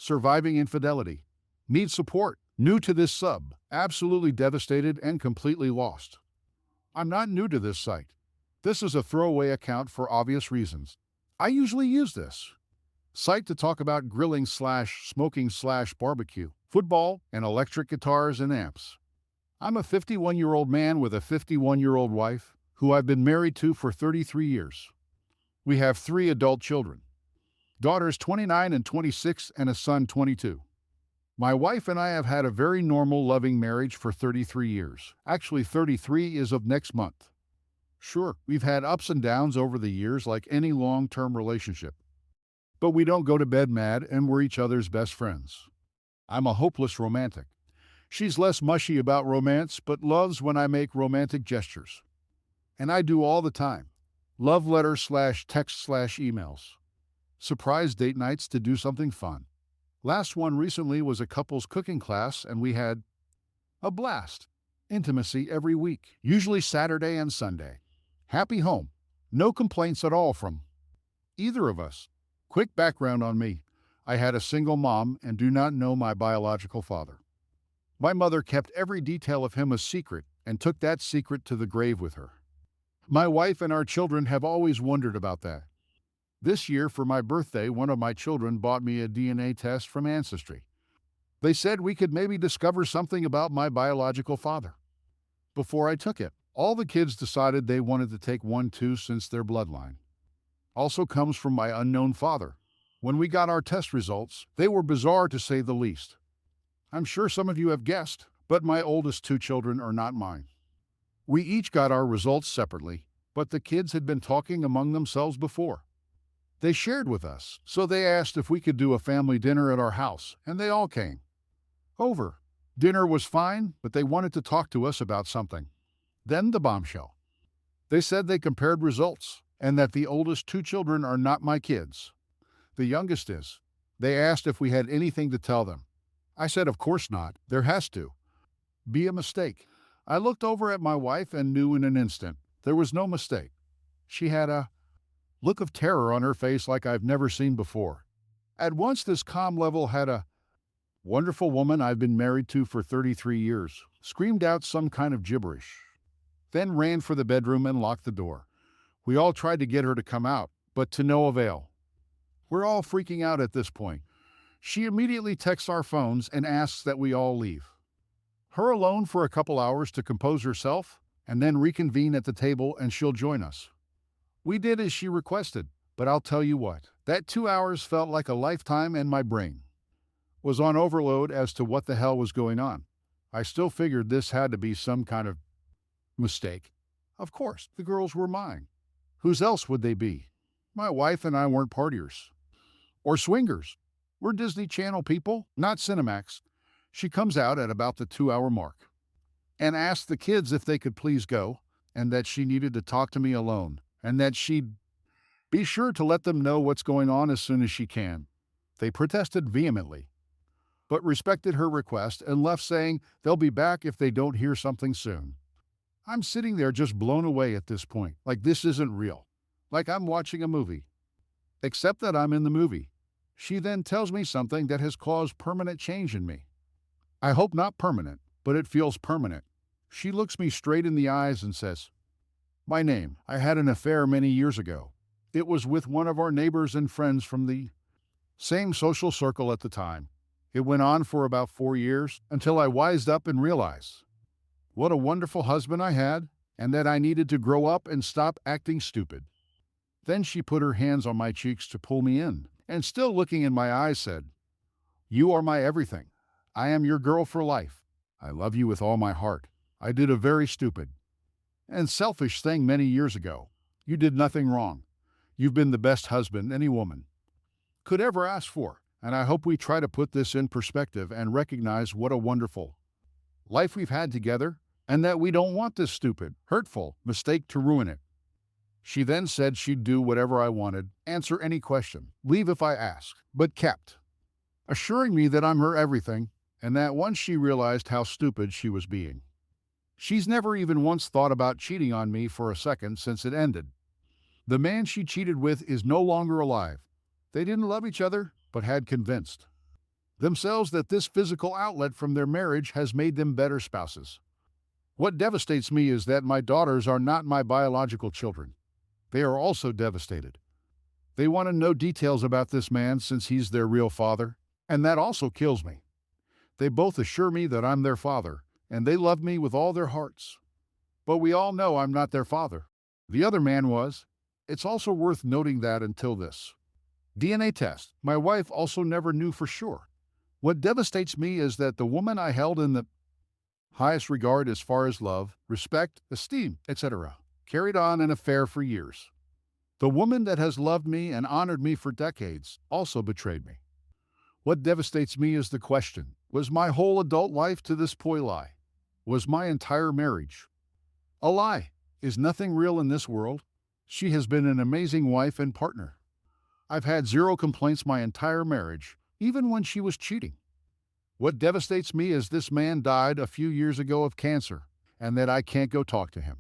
Surviving infidelity. Need support. New to this sub. Absolutely devastated and completely lost. I'm not new to this site. This is a throwaway account for obvious reasons. I usually use this site to talk about grilling slash smoking slash barbecue, football, and electric guitars and amps. I'm a 51-year-old man with a 51-year-old wife who I've been married to for 33 years. We have 3 adult children, daughters 29 and 26 and a son 22. My wife and I have had a very normal, loving marriage for 33 years. Actually, 33 is of next month. Sure, we've had ups and downs over the years like any long-term relationship. But we don't go to bed mad and we're each other's best friends. I'm a hopeless romantic. She's less mushy about romance, but loves when I make romantic gestures. And I do all the time. Love letters slash text slash emails. Surprise date nights to do something fun. Last one recently was a couple's cooking class and we had a blast. Intimacy every week, usually Saturday and Sunday. Happy home. No complaints at all from either of us. Quick background on me. I had a single mom and do not know my biological father. My mother kept every detail of him a secret and took that secret to the grave with her. My wife and our children have always wondered about that. This year, for my birthday, one of my children bought me a DNA test from Ancestry. They said we could maybe discover something about my biological father. Before I took it, all the kids decided they wanted to take one too since their bloodline also comes from my unknown father. When we got our test results, they were bizarre to say the least. I'm sure some of you have guessed, but my oldest 2 children are not mine. We each got our results separately, but the kids had been talking among themselves before. They shared with us, so they asked if we could do a family dinner at our house, and they all came over. Dinner was fine, but they wanted to talk to us about something. Then the bombshell. They said they compared results, and that the oldest 2 children are not my kids. The youngest is. They asked if we had anything to tell them. I said, of course not. There has to be a mistake. I looked over at my wife and knew in an instant there was no mistake. She had a look of terror on her face like I've never seen before. At once, this calm level had a wonderful woman I've been married to for 33 years screamed out some kind of gibberish, then ran for the bedroom and locked the door. We all tried to get her to come out, but to no avail. We're all freaking out at this point. She immediately texts our phones and asks that we all leave her alone for a couple hours to compose herself and then reconvene at the table and she'll join us. We did as she requested, but I'll tell you what, that 2 hours felt like a lifetime and my brain was on overload as to what the hell was going on. I still figured this had to be some kind of mistake. Of course, the girls were mine. Whose else would they be? My wife and I weren't partiers or swingers. We're Disney Channel people, not Cinemax. She comes out at about the 2-hour mark and asks the kids if they could please go and that she needed to talk to me alone and that she'd be sure to let them know what's going on as soon as she can. They protested vehemently, but respected her request and left saying they'll be back if they don't hear something soon. I'm sitting there just blown away at this point, like this isn't real, like I'm watching a movie. Except that I'm in the movie. She then tells me something that has caused permanent change in me. I hope not permanent, but it feels permanent. She looks me straight in the eyes and says, "My name. I had an affair many years ago. It was with one of our neighbors and friends from the same social circle at the time. It went on for about 4 years until I wised up and realized what a wonderful husband I had, and that I needed to grow up and stop acting stupid." Then she put her hands on my cheeks to pull me in, and still looking in my eyes said, "You are my everything. I am your girl for life. I love you with all my heart. I did a very stupid and selfish thing many years ago. You did nothing wrong. You've been the best husband any woman could ever ask for, and I hope we try to put this in perspective and recognize what a wonderful life we've had together, and that we don't want this stupid, hurtful mistake to ruin it." She then said she'd do whatever I wanted, answer any question, leave if I asked, but kept assuring me that I'm her everything, and that once she realized how stupid she was being, she's never even once thought about cheating on me for a second since it ended. The man she cheated with is no longer alive. They didn't love each other, but had convinced themselves that this physical outlet from their marriage has made them better spouses. What devastates me is that my daughters are not my biological children. They are also devastated. They want to know details about this man since he's their real father, and that also kills me. They both assure me that I'm their father, and they love me with all their hearts. But we all know I'm not their father. The other man was. It's also worth noting that until this DNA test, my wife also never knew for sure. What devastates me is that the woman I held in the highest regard as far as love, respect, esteem, etc., carried on an affair for years. The woman that has loved me and honored me for decades also betrayed me. What devastates me is the question, was my whole adult life to this point a lie? Was my entire marriage a lie? Is nothing real in this world? She has been an amazing wife and partner. I've had zero complaints my entire marriage, even when she was cheating. What devastates me is this man died a few years ago of cancer, and that I can't go talk to him,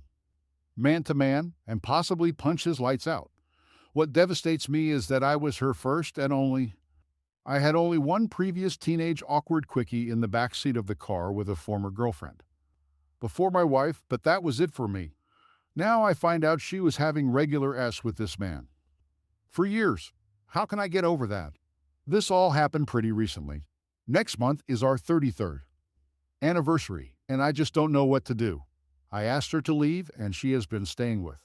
man to man, and possibly punch his lights out. What devastates me is that I was her first and only. I had only one previous teenage awkward quickie in the back seat of the car with a former girlfriend. Before my wife, but that was it for me. Now I find out she was having regular S with this man. For years. How can I get over that? This all happened pretty recently. Next month is our 33rd anniversary, and I just don't know what to do. I asked her to leave, and she has been staying with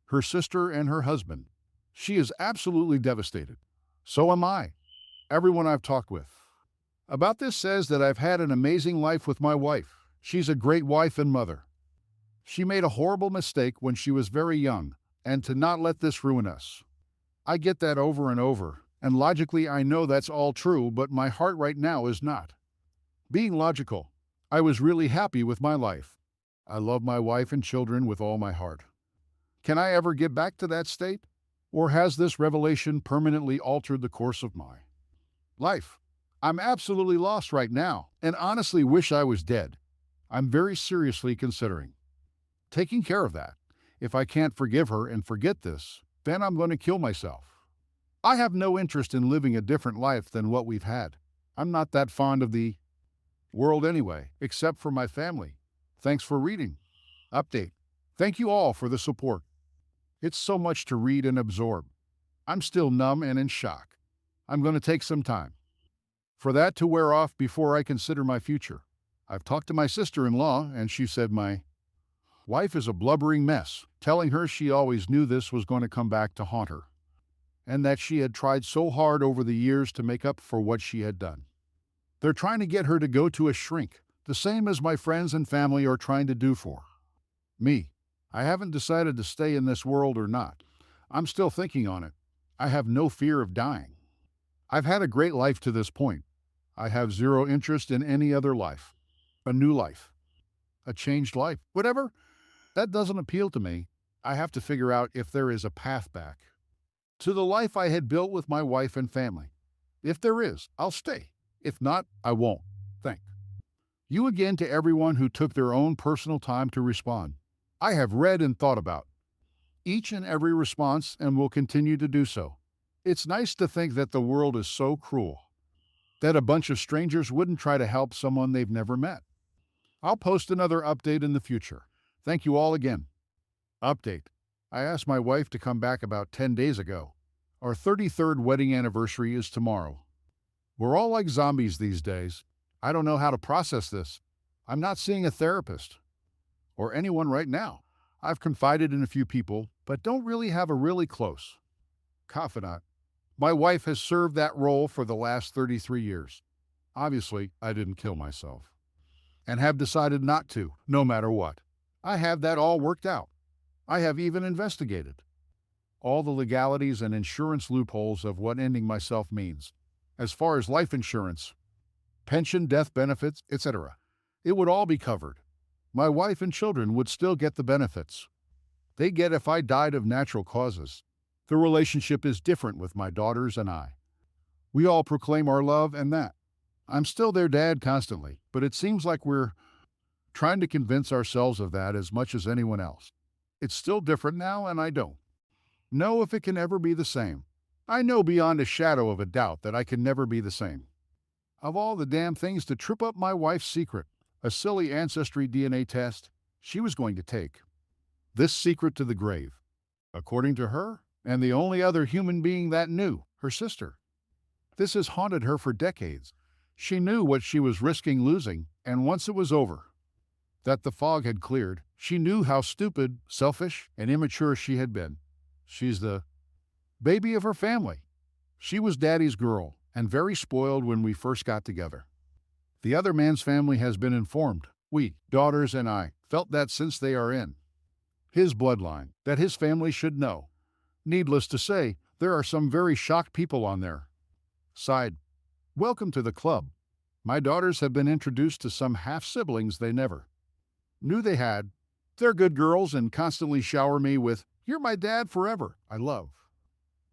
her sister and her husband. She is absolutely devastated. So am I. Everyone I've talked with about this says that I've had an amazing life with my wife. She's a great wife and mother. She made a horrible mistake when she was very young, and to not let this ruin us. I get that over and over, and logically I know that's all true, but my heart right now is not. Being logical, I was really happy with my life. I love my wife and children with all my heart. Can I ever get back to that state? Or has this revelation permanently altered the course of my life? I'm absolutely lost right now, and honestly wish I was dead. I'm very seriously considering taking care of that. If I can't forgive her and forget this, then I'm going to kill myself. I have no interest in living a different life than what we've had. I'm not that fond of the world anyway, except for my family. Thanks for reading. Update. Thank you all for the support. It's so much to read and absorb. I'm still numb and in shock. I'm going to take some time for that to wear off before I consider my future. I've talked to my sister-in-law, and she said my wife is a blubbering mess, telling her she always knew this was going to come back to haunt her, and that she had tried so hard over the years to make up for what she had done. They're trying to get her to go to a shrink, the same as my friends and family are trying to do for me. I haven't decided to stay in this world or not. I'm still thinking on it. I have no fear of dying. I've had a great life to this point. I have zero interest in any other life. A new life. A changed life. Whatever. That doesn't appeal to me. I have to figure out if there is a path back to the life I had built with my wife and family. If there is, I'll stay. If not, I won't. Thank you again to everyone who took their own personal time to respond. I have read and thought about each and every response and will continue to do so. It's nice to think that the world is so cruel that a bunch of strangers wouldn't try to help someone they've never met. I'll post another update in the future. Thank you all again. Update. I asked my wife to come back about 10 days ago. Our 33rd wedding anniversary is tomorrow. We're all like zombies these days. I don't know how to process this. I'm not seeing a therapist or anyone right now. I've confided in a few people, but don't really have a really close confidant. My wife has served that role for the last 33 years. Obviously, I didn't kill myself and have decided not to, no matter what. I have that all worked out. I have even investigated all the legalities and insurance loopholes of what ending myself means. As far as life insurance, pension, death benefits, etc., it would all be covered. My wife and children would still get the benefits they get if I died of natural causes. The relationship is different with my daughters and I. We all proclaim our love and that. I'm still their dad constantly, but it seems like we're trying to convince ourselves of that as much as anyone else. It's still different now, and I don't know if it can ever be the same. I know beyond a shadow of a doubt that I can never be the same. Of all the damn things to trip up my wife's secret, a silly ancestry DNA test she was going to take. This secret to the grave, according to her, and the only other human being that knew, her sister. This has haunted her for decades. She knew what she was risking losing, and once it was over, that the fog had cleared, she knew how stupid, selfish, and immature she had been. She's the baby of her family. She was Daddy's girl, and very spoiled when we first got together. The other man's family has been informed. We, daughters and I, felt that since they are in his bloodline, that his family should know. Needless to say, there are some very shocked people on their side. Welcome to the club. My daughters have been introduced to some half-siblings they never knew they had. They're good girls and constantly shower me with, "You're my dad forever. I love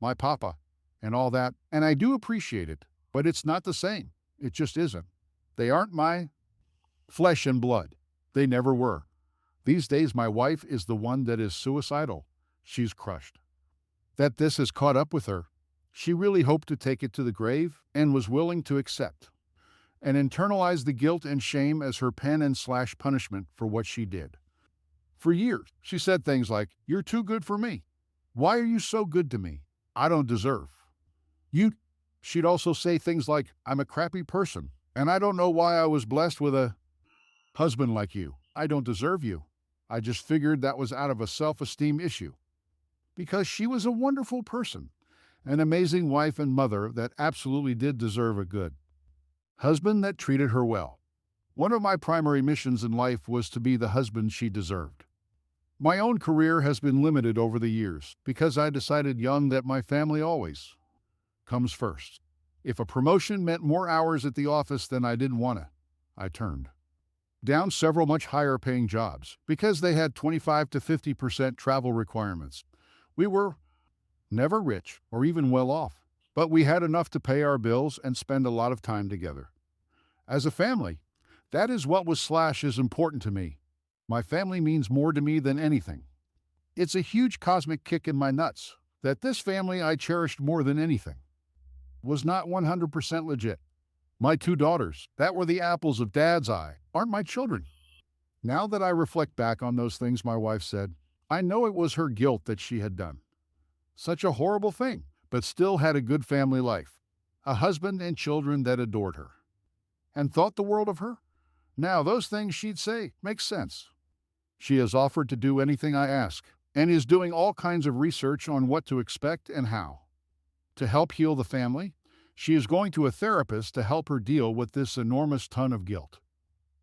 my papa," and all that, and I do appreciate it, but it's not the same. It just isn't. They aren't my flesh and blood. They never were. These days, my wife is the one that is suicidal. She's crushed. That this has caught up with her. She really hoped to take it to the grave and was willing to accept and internalize the guilt and shame as her pen and slash punishment for what she did. For years, she said things like, "You're too good for me. Why are you so good to me? I don't deserve you." She'd also say things like, "I'm a crappy person, and I don't know why I was blessed with a husband like you. I don't deserve you." I just figured that was out of a self-esteem issue. Because she was a wonderful person, an amazing wife and mother that absolutely did deserve a good husband that treated her well. One of my primary missions in life was to be the husband she deserved. My own career has been limited over the years because I decided young that my family always comes first. If a promotion meant more hours at the office than I didn't want to, I turned down several much higher paying jobs because they had 25 to 50% travel requirements. We were never rich or even well off, but we had enough to pay our bills and spend a lot of time together. As a family, that is what was slash is important to me. My family means more to me than anything. It's a huge cosmic kick in my nuts that this family I cherished more than anything was not 100% legit. My two daughters, that were the apples of Dad's eye, aren't my children. Now that I reflect back on those things my wife said, I know it was her guilt that she had done such a horrible thing, but still had a good family life, a husband and children that adored her and thought the world of her. Now those things she'd say make sense. She has offered to do anything I ask and is doing all kinds of research on what to expect and how. To help heal the family, she is going to a therapist to help her deal with this enormous ton of guilt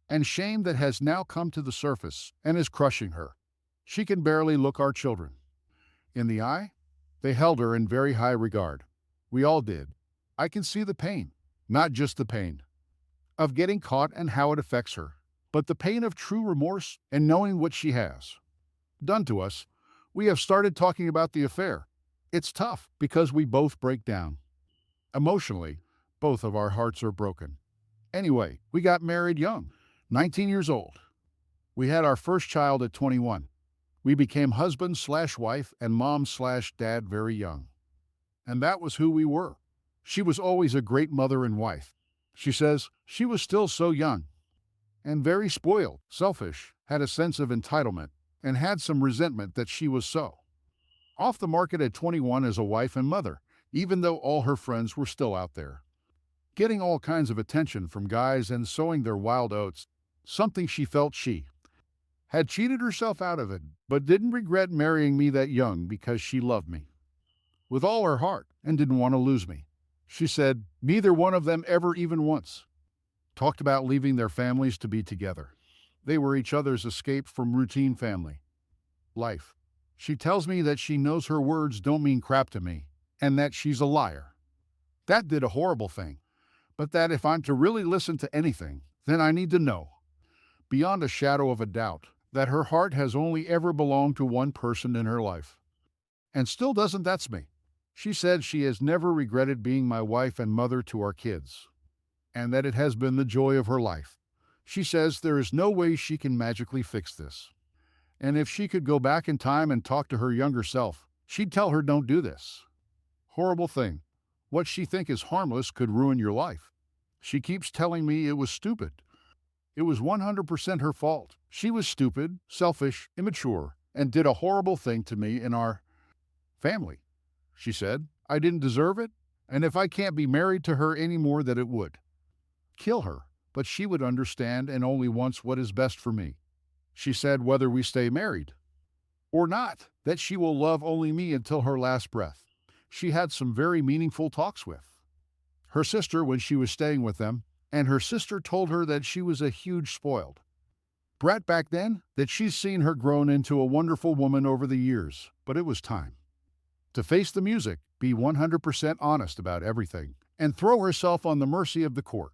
and shame that has now come to the surface and is crushing her. She can barely look our children in the eye. They held her in very high regard. We all did. I can see the pain, not just the pain of getting caught and how it affects her, but the pain of true remorse and knowing what she has done to us. We have started talking about the affair. It's tough because we both break down. Emotionally, both of our hearts are broken. Anyway, we got married young, 19 years old. We had our first child at 21. We became husband/wife and mom/dad very young. And that was who we were. She was always a great mother and wife. She says she was still so young and very spoiled, selfish, had a sense of entitlement, and had some resentment that she was so off the market at 21 as a wife and mother, even though all her friends were still out there getting all kinds of attention from guys and sowing their wild oats, something she felt she had cheated herself out of it, but didn't regret marrying me that young because she loved me with all her heart and didn't want to lose me. She said neither one of them ever even once talked about leaving their families to be together. They were each other's escape from routine family life. She tells me that she knows her words don't mean crap to me and that she's a liar. That did a horrible thing, but that if I'm to really listen to anything, then I need to know, beyond a shadow of a doubt, that her heart has only ever belonged to one person in her life. And still doesn't, that's me. She said she has never regretted being my wife and mother to our kids, and that it has been the joy of her life. She says there is no way she can magically fix this. And if she could go back in time and talk to her younger self, she'd tell her don't do this horrible thing. What she think is harmless could ruin your life. She keeps telling me it was stupid. It was 100% her fault. She was stupid, selfish, immature, and did a horrible thing to me in our family. She said, I didn't deserve it, and if I can't be married to her anymore, that it would kill her. But she would understand and only wants what is best for me. She said whether we stay married or not, that she will love only me until her last breath. She had some very meaningful talks with her sister when she was staying with them, and her sister told her that she was a huge spoiled brat back then, that she's seen her grown into a wonderful woman over the years, but it was time to face the music, be 100% honest about everything, and throw herself on the mercy of the court.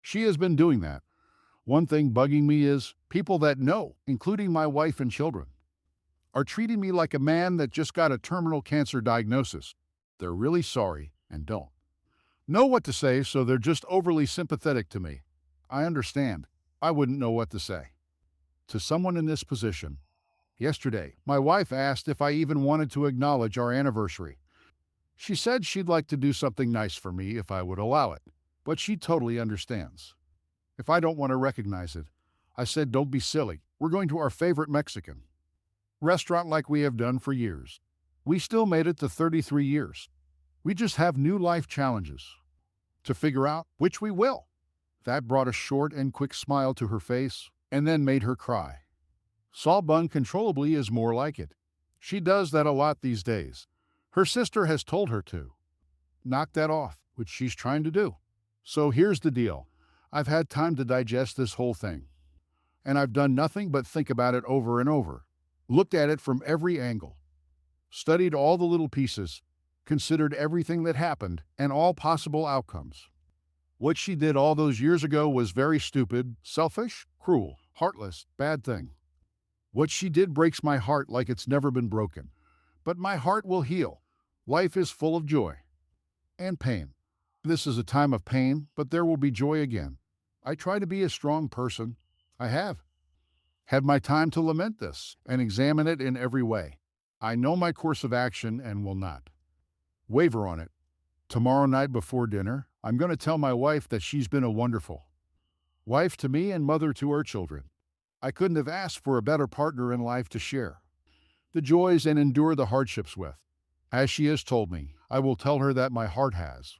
She has been doing that. One thing bugging me is people that know, including my wife and children, are treating me like a man that just got a terminal cancer diagnosis. They're really sorry and don't know what to say, so they're just overly sympathetic to me. I understand. I wouldn't know what to say to someone in this position. Yesterday, my wife asked if I even wanted to acknowledge our anniversary. She said she'd like to do something nice for me if I would allow it, but she totally understands if I don't want to recognize it. I said, don't be silly. We're going to our favorite Mexican restaurant like we have done for years. We still made it to 33 years. We just have new life challenges to figure out, which we will. That brought a short and quick smile to her face and then made her cry. Saul uncontrollably is more like it. She does that a lot these days. Her sister has told her to knock that off, which she's trying to do. So here's the deal. I've had time to digest this whole thing, and I've done nothing but think about it over and over. Looked at it from every angle, studied all the little pieces, considered everything that happened and all possible outcomes. What she did all those years ago was very stupid, selfish, cruel, heartless, bad thing. What she did breaks my heart like it's never been broken. But my heart will heal. Life is full of joy and pain. This is a time of pain, but there will be joy again. I try to be a strong person. I have had my time to lament this and examine it in every way. I know my course of action and will not waver on it. Tomorrow night before dinner, I'm going to tell my wife that she's been a wonderful wife to me and mother to our children. I couldn't have asked for a better partner in life to share the joys and endure the hardships with. As she has told me, I will tell her that my heart has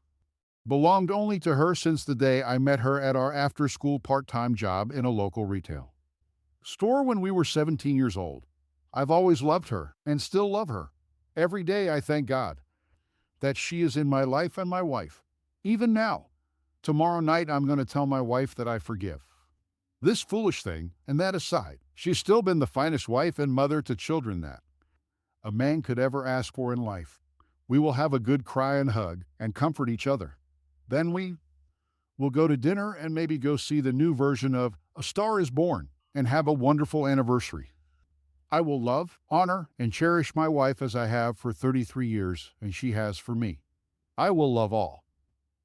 belonged only to her since the day I met her at our after-school part-time job in a local retail store when we were 17 years old. I've always loved her and still love her. Every day I thank God that she is in my life and my wife. Even now, tomorrow night I'm going to tell my wife that I forgive this foolish thing, and that aside, she's still been the finest wife and mother to children that a man could ever ask for in life. We will have a good cry and hug and comfort each other. Then we will go to dinner and maybe go see the new version of A Star is Born and have a wonderful anniversary. I will love, honor, and cherish my wife as I have for 33 years and she has for me. I will love all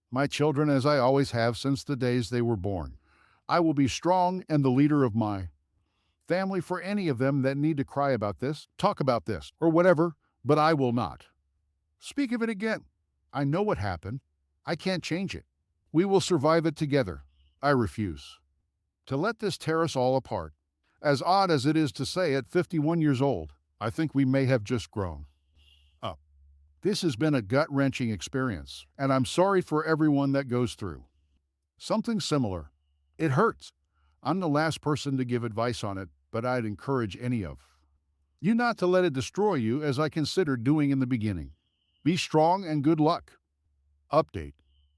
my children as I always have since the days they were born. I will be strong and the leader of my family for any of them that need to cry about this, talk about this, or whatever, but I will not speak of it again. I know what happened. I can't change it. We will survive it together. I refuse to let this tear us all apart. As odd as it is to say at 51 years old, I think we may have just grown up. This has been a gut-wrenching experience, and I'm sorry for everyone that goes through something similar. It hurts. I'm the last person to give advice on it, but I'd encourage any of you not to let it destroy you as I considered doing in the beginning. Be strong and good luck. Update.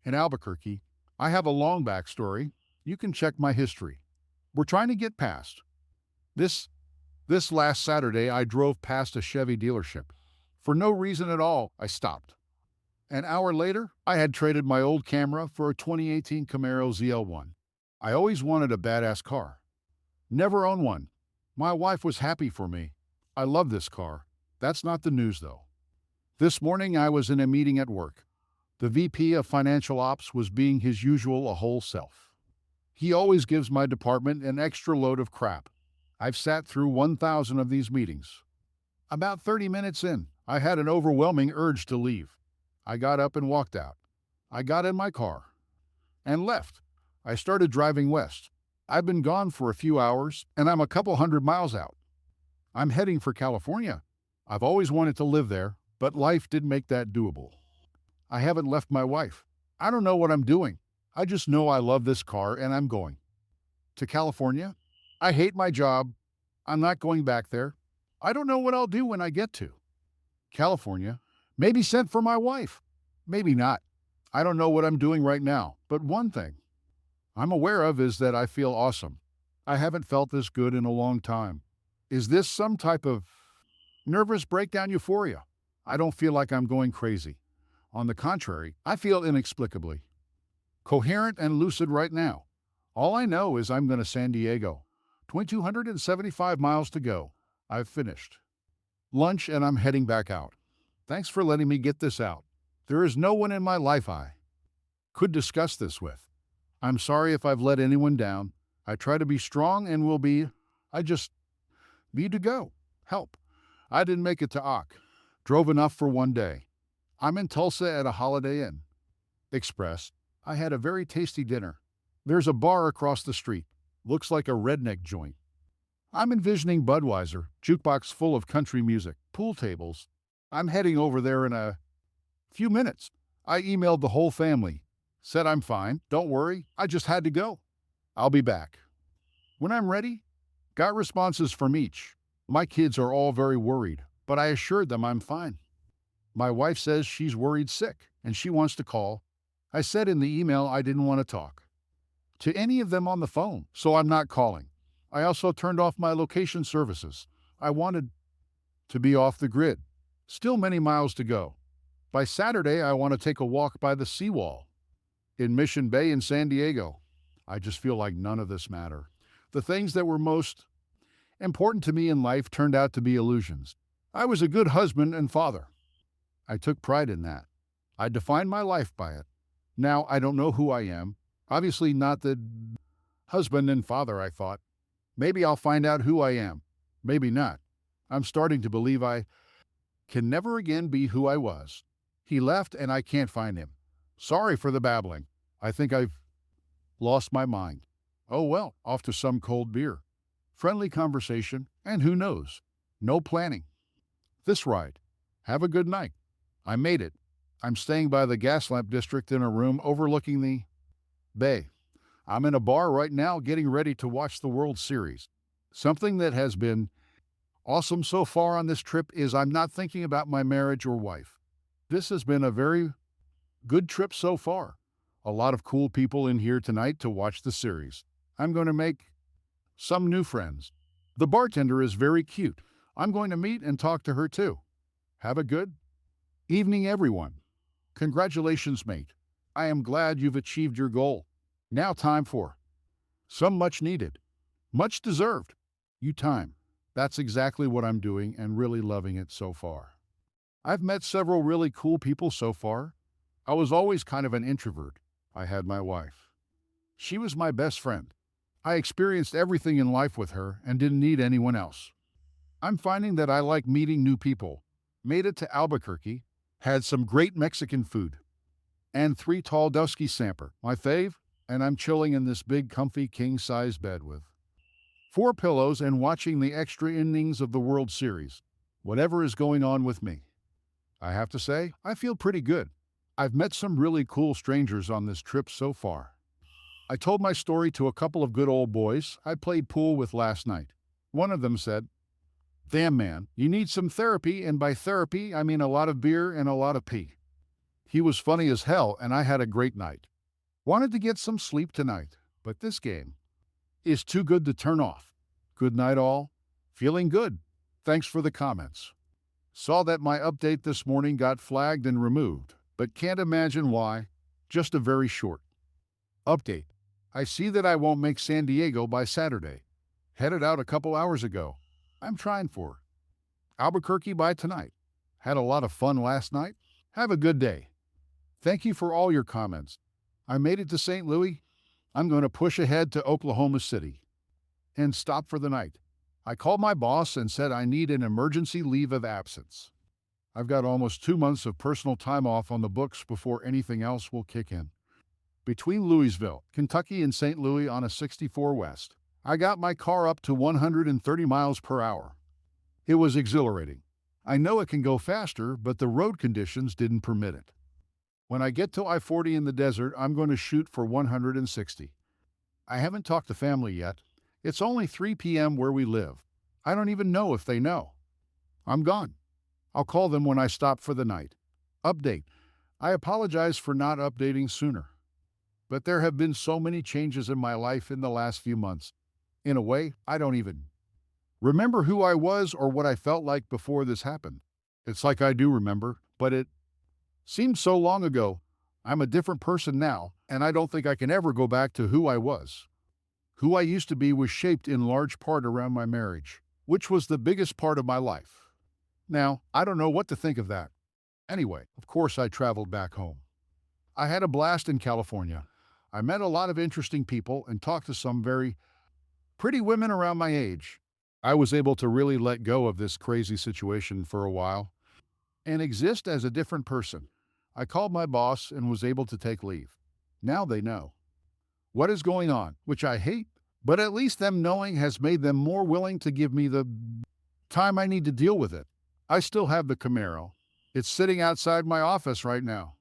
In Albuquerque, I have a long backstory. You can check my history. We're trying to get past this last Saturday, I drove past a Chevy dealership. For no reason at all, I stopped. An hour later, I had traded my old camera for a 2018 Camaro ZL1. I always wanted a badass car. Never owned one. My wife was happy for me. I love this car. That's not the news, though. This morning, I was in a meeting at work. The VP of Financial Ops was being his usual a whole self. He always gives my department an extra load of crap. I've sat through 1,000 of these meetings. About 30 minutes in, I had an overwhelming urge to leave. I got up and walked out. I got in my car. and left. I started driving west. I've been gone for a few hours, and I'm a couple hundred miles out. I'm heading for California. I've always wanted to live there, but life didn't make that doable. I haven't left my wife. I don't know what I'm doing. I just know I love this car and I'm going. To California? I hate my job. I'm not going back there. I don't know what I'll do when I get to California. Maybe sent for my wife. Maybe not. I don't know what I'm doing right now, but one thing I'm aware of is that I feel awesome. I haven't felt this good in a long time. Is this some type of nervous breakdown euphoria? I don't feel like I'm going crazy. On the contrary, I feel inexplicably coherent and lucid right now. All I know is I'm going to San Diego. 2,275 miles to go. I've finished lunch and I'm heading back out. Thanks for letting me get this out. There is no one in my life I could discuss this with. I'm sorry if I've let anyone down. I try to be strong and will be. I just need to go. Help. I didn't make it to Ak. Drove enough for one day. I'm in Tulsa at a Holiday Inn Express. I had a very tasty dinner. There's a bar across the street. Looks like a redneck joint. I'm envisioning Budweiser, jukebox full of country music, pool tables. I'm heading over there in a few minutes. I emailed the whole family. Said I'm fine, don't worry, I just had to go. I'll be back. When I'm ready, got responses from each. My kids are all very worried, but I assured them I'm fine. My wife says she's worried sick and she wants to call. I said in the email I didn't want to talk to any of them on the phone, so I'm not calling. I also turned off my location services. I wanted to be off the grid. Still many miles to go. By Saturday, I want to take a walk by the seawall in Mission Bay in San Diego. I just feel like none of this matter. The things that were most important to me in life turned out to be illusions. I was a good husband and father. I took pride in that. I defined my life by it. Now I don't know who I am. Obviously not the husband and father I thought. Maybe I'll find out who I am. Maybe not. I'm starting to believe I can never again be who I was. He left and I can't find him. Sorry for the babbling. I think I've lost my mind. Oh well, off to some cold beer. Friendly conversation, and who knows? No planning. This ride. Have a good night. I made it. I'm staying by the Gaslamp District in a room overlooking the bay. I'm in a bar right now getting ready to watch the World Series. Something that has been awesome so far on this trip is I'm not thinking about my marriage or wife. This has been a very good trip so far. A lot of cool people in here tonight to watch the series. I'm going to make some new friends. The bartender is very cute. I'm going to meet and talk to her too. Have a good evening, everyone. Congratulations, mate. I am glad you've achieved your goal. Now time for some much needed, much deserved you time. That's exactly what I'm doing and really loving it so far. I've met several really cool people so far. I was always kind of an introvert. I had my wife. She was my best friend. I experienced everything in life with her and didn't need anyone else. I'm finding that I like meeting new people. Made it to Albuquerque, had some great Mexican food, and 3 tall dusky samper, my fave, and I'm chilling in this big comfy king-size bed with 4 pillows and watching the extra innings of the World Series. Whatever is going on with me. I have to say, I feel pretty good. I've met some really cool strangers on this trip so far. I told my story to a couple of good old boys I played pool with last night. One of them said, "Damn man, you need some therapy, and by therapy I mean a lot of beer and a lot of pee." He was funny as hell and I had a great night. Wanted to get some sleep tonight, but this game is too good to turn off. Good night all. Feeling good. Thanks for the comments. Saw that my update this morning got flagged and removed, but can't imagine why. Just a very short update. I see that I won't make San Diego by Saturday. Headed out a couple hours ago. I'm trying for Albuquerque by tonight. Had a lot of fun last night. Have a good day. Thank you for all your comments. I made it to St. Louis. I'm going to push ahead to Oklahoma City and stop for the night. I called my boss and said I need an emergency leave of absence. I've got almost 2 months of personal time off on the books before anything else will kick in. between Louisville, Kentucky and St. Louis on a 64 West. I got my car up to 130 miles per hour. It was exhilarating. I know it can go faster, but the road conditions didn't permit it. When I get to I-40 in the desert, I'm going to shoot for 160. I haven't talked to family yet. It's only 3 p.m. where we live. I don't even know if they know. I'm gone. I'll call them when I stop for the night. Update. I apologize for not updating sooner. But there have been so many changes in my life in the last few months. In a way, I don't even remember who I was or what I felt like before this happened. It's like I do remember, but it seemed so long ago. I'm a different person now, and I don't think I can ever go back to who I was. Who I used to be was shaped in large part around my marriage, which was the biggest part of my life. Now, I don't know what to think of that. Anyway, of course I traveled back home. I had a blast in California. I met a lot of interesting people and talked to some very pretty women around my age. I was able to really let go of this crazy situation for a while and exist as a different person. I called my boss and was able to take leave. Now they know what is going on, which I hate, but at least them knowing has made them more willing to give me the time I need to deal with it. I still have the Camaro. It's sitting outside my office right now.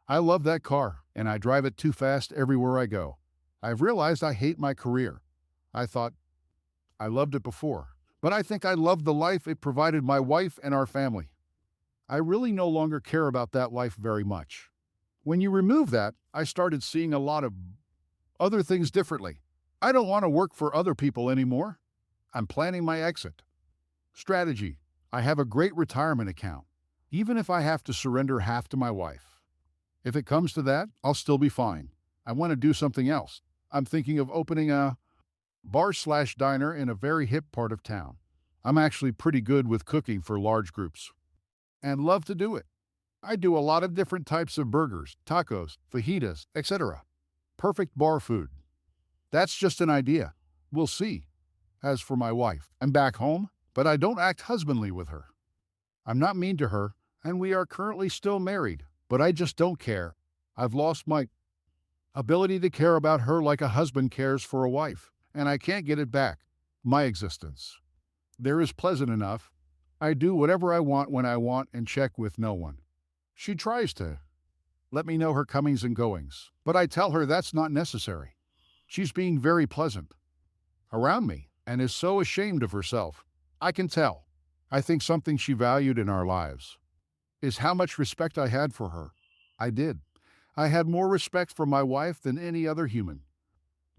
I love that car, and I drive it too fast everywhere I go. I've realized I hate my career. I thought I loved it before, but I think I love the life it provided my wife and our family. I really no longer care about that life very much. When you remove that, I started seeing a lot of other things differently. I don't want to work for other people anymore. I'm planning my exit. Strategy. I have a great retirement account, even if I have to surrender half to my wife. If it comes to that, I'll still be fine. I want to do something else. I'm thinking of opening a bar/diner in a very hip part of town. I'm actually pretty good with cooking for large groups and love to do it. I do a lot of different types of burgers, tacos, fajitas, etc. Perfect bar food. That's just an idea. We'll see. As for my wife, I'm back home, but I don't act husbandly with her. I'm not mean to her, and we are currently still married, but I just don't care. I've lost my ability to care about her like a husband cares for a wife, and I can't get it back. My existence there is pleasant enough. I do whatever I want when I want and check with no one. She tries to let me know her comings and goings, but I tell her that's not necessary. She's being very pleasant around me and is so ashamed of herself. I can tell. I think something she valued in our lives is how much respect I had for her. I did. I had more respect for my wife than any other human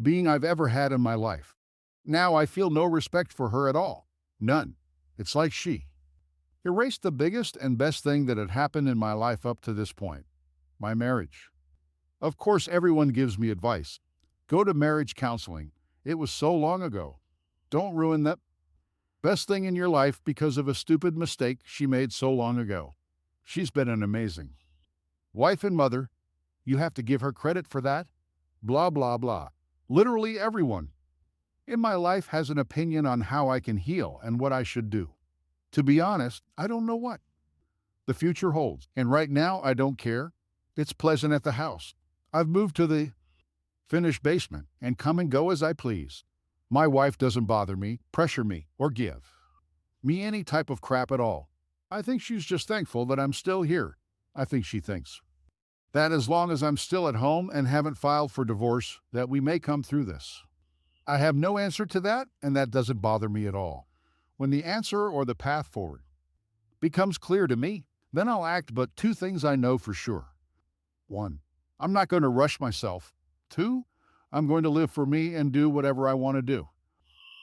being I've ever had in my life. Now I feel no respect for her at all. None. It's like she erased the biggest and best thing that had happened in my life up to this point, my marriage. Of course, everyone gives me advice. Go to marriage counseling. It was so long ago. Don't ruin that best thing in your life because of a stupid mistake she made so long ago. She's been an amazing wife and mother. You have to give her credit for that. Blah, blah, blah. Literally everyone in my life has an opinion on how I can heal and what I should do. To be honest, I don't know what the future holds, and right now I don't care. It's pleasant at the house. I've moved to the finished basement and come and go as I please. My wife doesn't bother me, pressure me, or give me any type of crap at all. I think she's just thankful that I'm still here. I think she thinks that as long as I'm still at home and haven't filed for divorce, that we may come through this. I have no answer to that, and that doesn't bother me at all. When the answer or the path forward becomes clear to me, then I'll act, but two things I know for sure. 1. I'm not going to rush myself. 2. I'm going to live for me and do whatever I want to do.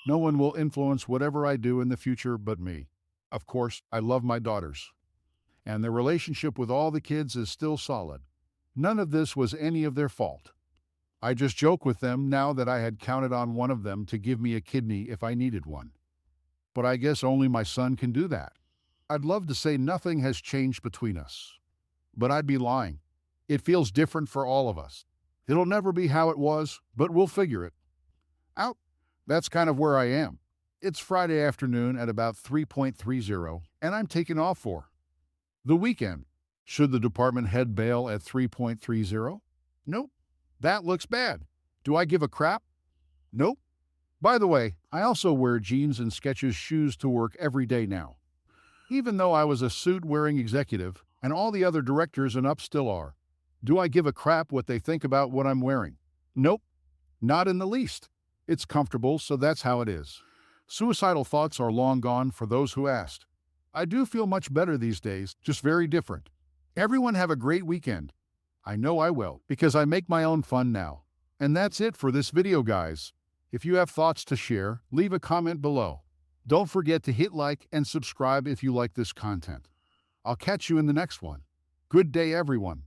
No one will influence whatever I do in the future but me. Of course, I love my daughters, and the relationship with all the kids is still solid. None of this was any of their fault. I just joke with them now that I had counted on one of them to give me a kidney if I needed one. But I guess only my son can do that. I'd love to say nothing has changed between us, but I'd be lying. It feels different for all of us. It'll never be how it was, but we'll figure it out. That's kind of where I am. It's Friday afternoon at about 3:30, and I'm taking off for the weekend. Should the department head bail at 3:30? Nope. That looks bad. Do I give a crap? Nope. By the way, I also wear jeans and Skechers shoes to work every day now. Even though I was a suit-wearing executive, and all the other directors and up still are. Do I give a crap what they think about what I'm wearing? Nope, not in the least. It's comfortable, so that's how it is. Suicidal thoughts are long gone for those who asked. I do feel much better these days, just very different. Everyone have a great weekend. I know I will, because I make my own fun now. And that's it for this video, guys. If you have thoughts to share, leave a comment below. Don't forget to hit like and subscribe if you like this content. I'll catch you in the next one. Good day, everyone.